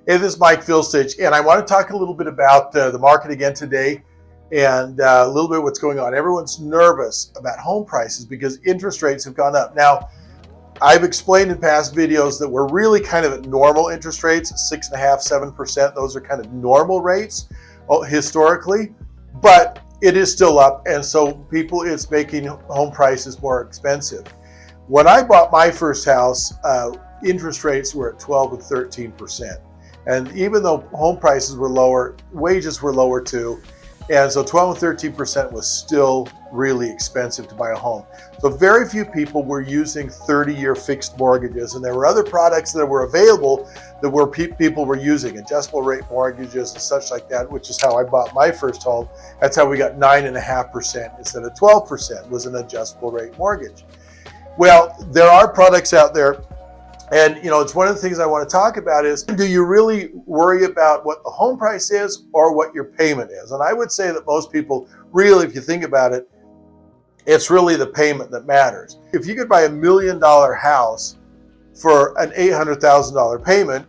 Hey, this is Mike Philstich, and I want to talk a little bit about the market again today and a little bit what's going on. Everyone's nervous about home prices because interest rates have gone up. Now, I've explained in past videos that we're really kind of at normal interest rates, 6.5%, 7%. Those are kind of normal rates historically, but it is still up, and so it's making home prices more expensive. When I bought my first house, interest rates were at 12 and 13%. And even though home prices were lower, wages were lower too. And so 12 and 13% was still really expensive to buy a home. So very few people were using 30-year fixed mortgages. And there were other products that were available that people were using, adjustable rate mortgages and such like that, which is how I bought my first home. That's how we got 9.5% instead of 12% was an adjustable rate mortgage. Well, there are products out there. And, it's one of the things I want to talk about is, do you really worry about what the home price is or what your payment is? And I would say that most people really, if you think about it, it's really the payment that matters. If you could buy $1 million house for an $800,000 payment,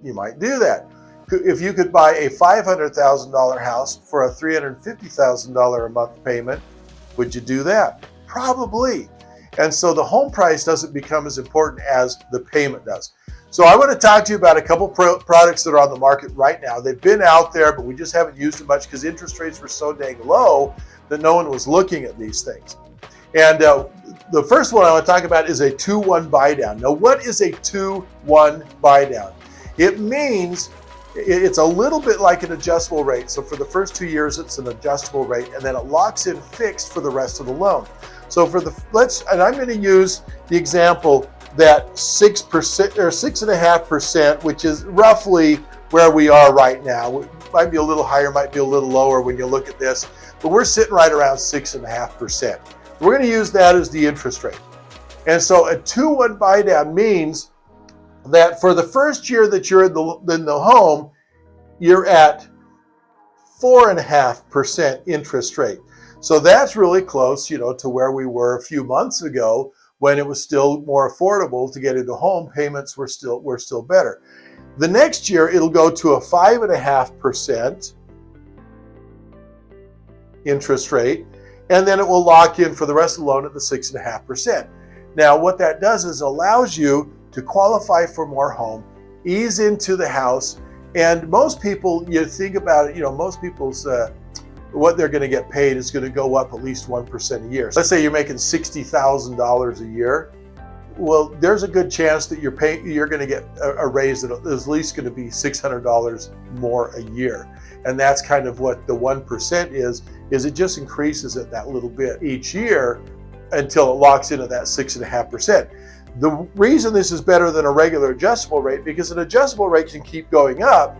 you might do that. If you could buy a $500,000 house for a $350,000 a month payment, would you do that? Probably. And so the home price doesn't become as important as the payment does. So I want to talk to you about a couple products that are on the market right now. They've been out there, but we just haven't used them much because interest rates were so dang low that no one was looking at these things. And the first one I want to talk about is a 2-1 buy down. Now, what is a 2-1 buy down? It means it's a little bit like an adjustable rate. So for the first 2 years, it's an adjustable rate, and then it locks in fixed for the rest of the loan. So and I'm going to use the example that 6% or 6.5%, which is roughly where we are right now. It might be a little higher, might be a little lower when you look at this, but we're sitting right around 6.5%. We're going to use that as the interest rate. And so a 2-1 buy down means that for the first year that you're in the home, you're at 4.5% interest rate. So that's really close, to where we were a few months ago when it was still more affordable to get into home. Payments were still better. The next year, it'll go to a 5.5% interest rate, and then it will lock in for the rest of the loan at the 6.5%. Now, what that does is allows you to qualify for more home, ease into the house, and most people, you think about it, most people's what they're going to get paid is going to go up at least 1% a year. Let's say you're making $60,000 a year. Well, there's a good chance that you're going to get a raise that is at least going to be $600 more a year. And that's kind of what the 1% is it just increases it that little bit each year until it locks into that 6.5%. The reason this is better than a regular adjustable rate, because an adjustable rate can keep going up.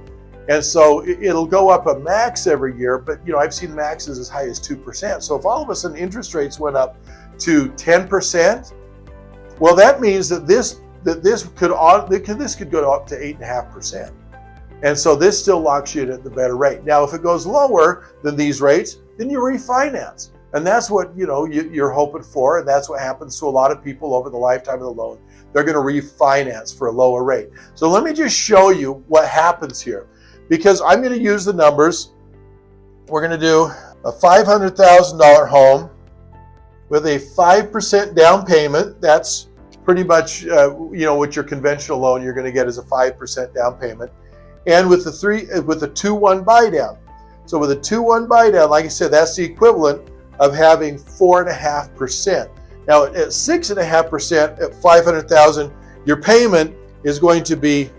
And so it'll go up a max every year, but I've seen maxes as high as 2%. So if all of a sudden interest rates went up to 10%, well, that means that this could go up to 8.5%. And so this still locks you in at the better rate. Now, if it goes lower than these rates, then you refinance. And that's what you're hoping for, and that's what happens to a lot of people over the lifetime of the loan. They're going to refinance for a lower rate. So let me just show you what happens here. Because I'm going to use the numbers. We're going to do a $500,000 home with a 5% down payment. That's pretty much, what your conventional loan you're going to get is a 5% down payment. And with the 2-1 buy down. So with a 2-1 buy down, like I said, that's the equivalent of having 4.5%. Now at 6.5% at $500,000, your payment is going to be,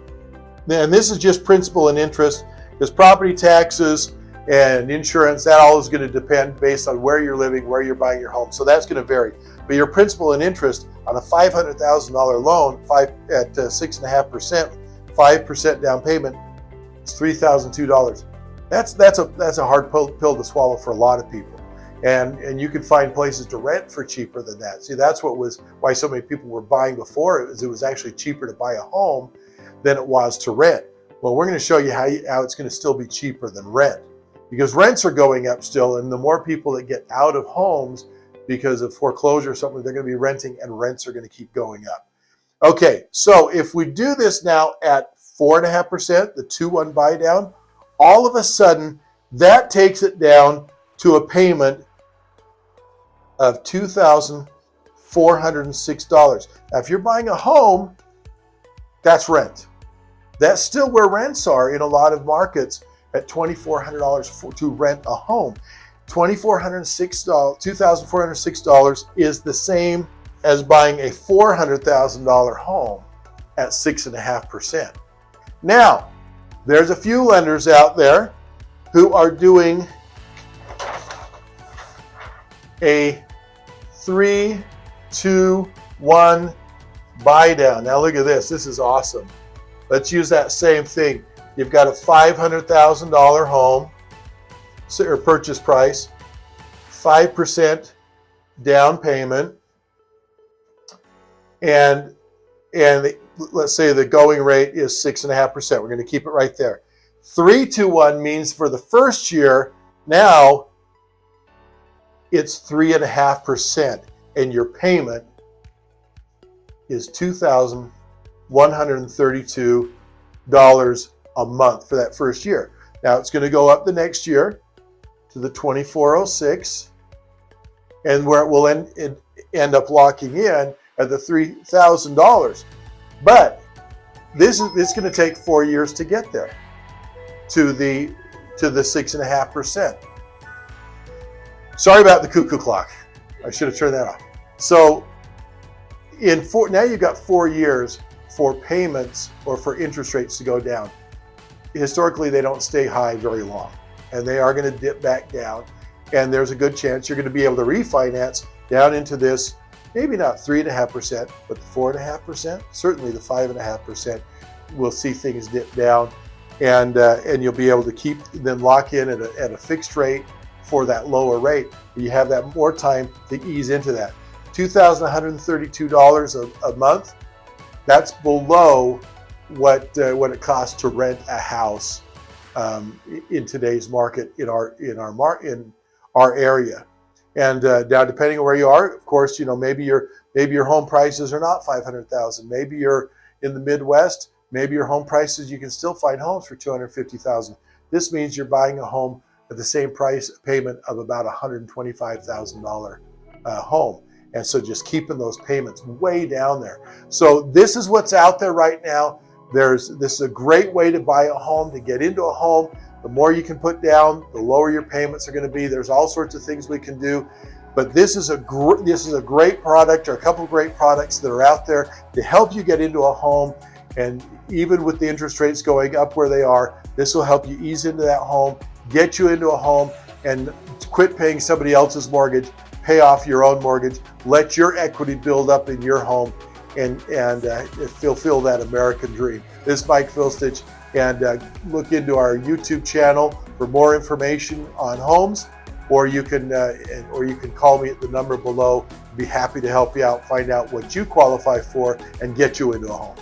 and this is just principal and interest, because property taxes and insurance, that all is going to depend based on where you're living, where you're buying your home. So that's going to vary. But your principal and interest on a $500,000 loan at 6.5%, 5% down payment, is $3,002. That's a hard pill to swallow for a lot of people. And you can find places to rent for cheaper than that. See, that's why so many people were buying before. It was actually cheaper to buy a home than it was to rent. Well, we're going to show you how it's going to still be cheaper than rent, because rents are going up still, and the more people that get out of homes because of foreclosure or something, they're going to be renting, and rents are going to keep going up. Okay, so if we do this now at 4.5%, the 2-1 buy down, all of a sudden that takes it down to a payment of $2,406. Now, if you're buying a home, that's rent. That's still where rents are in a lot of markets at $2,400 to rent a home. $2,406 is the same as buying a $400,000 home at 6.5%. Now, there's a few lenders out there who are doing a 3-2-1 buy down. Now look at this. This is awesome. Let's use that same thing. You've got a $500,000 home or purchase price, 5% down payment, and let's say the going rate is 6.5%. We're going to keep it right there. 3-2-1 means for the first year, now it's 3.5%, and your payment is $2,132 a month for that first year. Now it's going to go up the next year to the $2,406, and where it will end up locking in at the $3,000. But this is going to take 4 years to get there to the 6.5%. Sorry about the cuckoo clock. I should have turned that off. So now you've got 4 years for payments or for interest rates to go down. Historically, they don't stay high very long, and they are going to dip back down. And there's a good chance you're going to be able to refinance down into this, maybe not 3.5%, but the 4.5%, certainly the 5.5%. We'll see things dip down, and you'll be able to then lock in at a fixed rate for that lower rate. You have that more time to ease into that. $2,132 a month. That's below what it costs to rent a house in today's market in our area. And now, depending on where you are, of course, maybe your home prices are not $500,000. Maybe you're in the Midwest. Maybe your home prices, you can still find homes for $250,000. This means you're buying a home at the same price payment of about $125,000 home. And so just keeping those payments way down there. So this is what's out there right now. This is a great way to buy a home, to get into a home. The more you can put down, the lower your payments are going to be. There's all sorts of things we can do. But this is a great product, or a couple of great products that are out there to help you get into a home. And even with the interest rates going up where they are, this will help you ease into that home, get you into a home, and quit paying somebody else's mortgage, pay off your own mortgage, let your equity build up in your home, and fulfill that American dream. This is Mike Filstich, and look into our YouTube channel for more information on homes, or you can call me at the number below. I'd be happy to help you out, find out what you qualify for, and get you into a home.